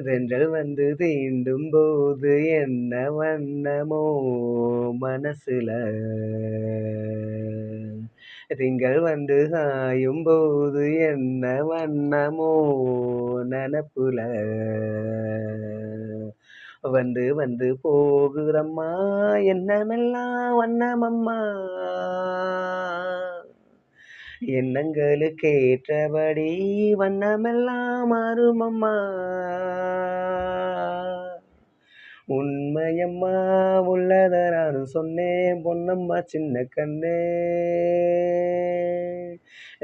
தென்றல் வந்து தீண்டும் போது என்ன வண்ணமோ மனசுல திங்கள் வந்து சாயும் போது என்ன வண்ணமோ நனப்புல வந்து வந்து போகுதம்மா எண்ணமெல்லாம் வண்ணமம்மா எண்ணங்களுக்கு ஏற்றபடி வண்ணமெல்லாம் மாறுமம்மா உண்மையம்மா உள்ளத நானும் சொன்னேன் பொன்னம்மா சின்ன கண்ணே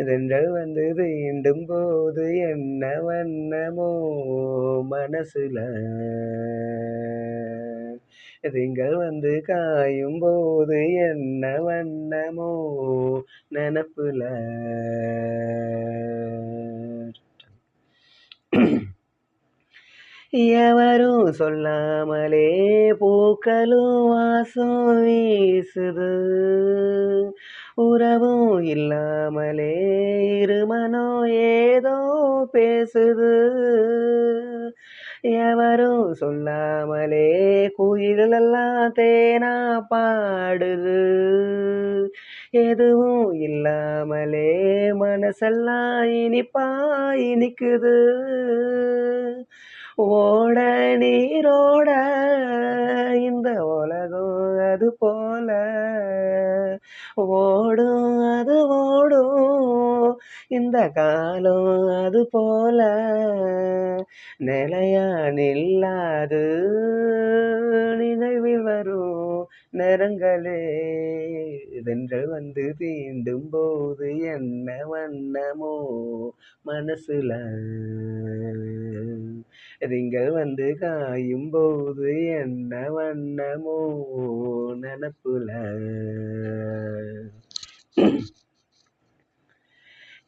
தென்றல் வந்து தீண்டும் போது என்ன வண்ணமோ மனசுல திங்கள் வந்து காயும் போது என்ன வண்ணமோ நெனப்புல எவரும் சொல்லாமலே பூக்களும் வாசம் வீசுது உறவும் இல்லாமலே இருமனோ ஏதோ பேசுது எவரும் சொல்லாமலே குயிலெல்லாம் தேனா பாடுது எதுவும் இல்லாமலே மனசெல்லாம் இனிப்பா இனிக்குது ஓட நீரோட இந்த உலகம் அது போல ஓடும் அது ஓடும் இந்த காலம் அது போல நிலையா நில்லாது நினைவில் வரும் நேரங்களே தென்றல் வந்து தீண்டும் போது என்ன வண்ணமோ மனசுல திங்கள் வந்து காயும் போது என்ன வண்ணமோ நனப்புல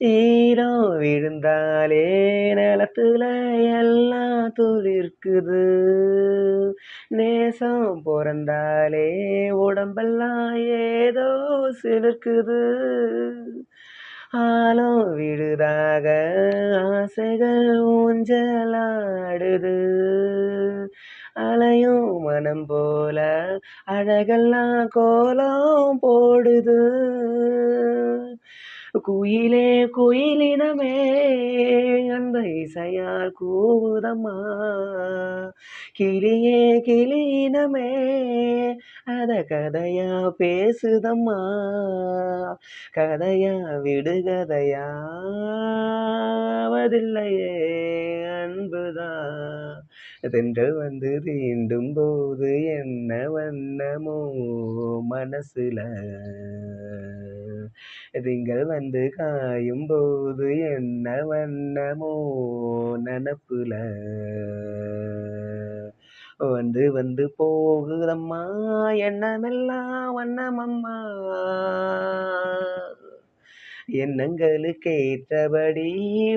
ஈரம் விழுந்தாலே நிலத்துல எல்லாம் துளிர்க்குது நேசம் பிறந்தாலே உடம்பெல்லாம் ஏதோ சிலிர்க்குது ஆழம் விழுதாக ஆசைகள் ஊஞ்சலாடுது அலையும் மனம் போல அழகெல்லாம் கோலம் போடுது குயிலே குயிலினமே அந்த இசையால் கூவுதம்மா கிளியே கிளியினமே அத கதையா பேசுதம்மா கதையா விடுகதையா அவதில்லையே அன்புதான் தென்றல் வந்து தீண்டும் போது என்ன வண்ணமோ மனசுல திங்கள் வந்து காயும் போது என்ன வண்ணமோ நனப்புல வந்து வந்து போகுதம்மா எண்ணமெல்லாம் வண்ணமம்மா எண்ணங்களுக்கு ஏற்றபடி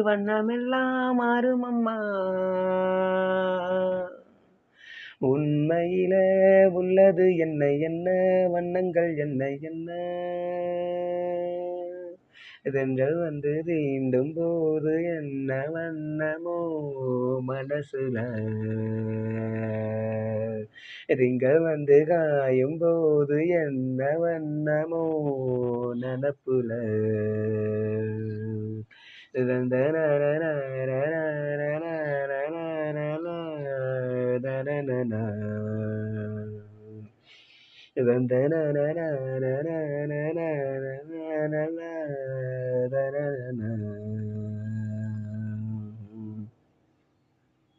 வண்ணமெல்லாம் மாறுமம்மா உண்மையில உள்ளது என்ன என்ன வண்ணங்கள் என்ன என்ன தென்றல் வந்து தீண்டும் போது என்ன வண்ணமோ மனசுல திங்கள் வந்து காயும் போது என்ன வண்ணமோ நனப்புல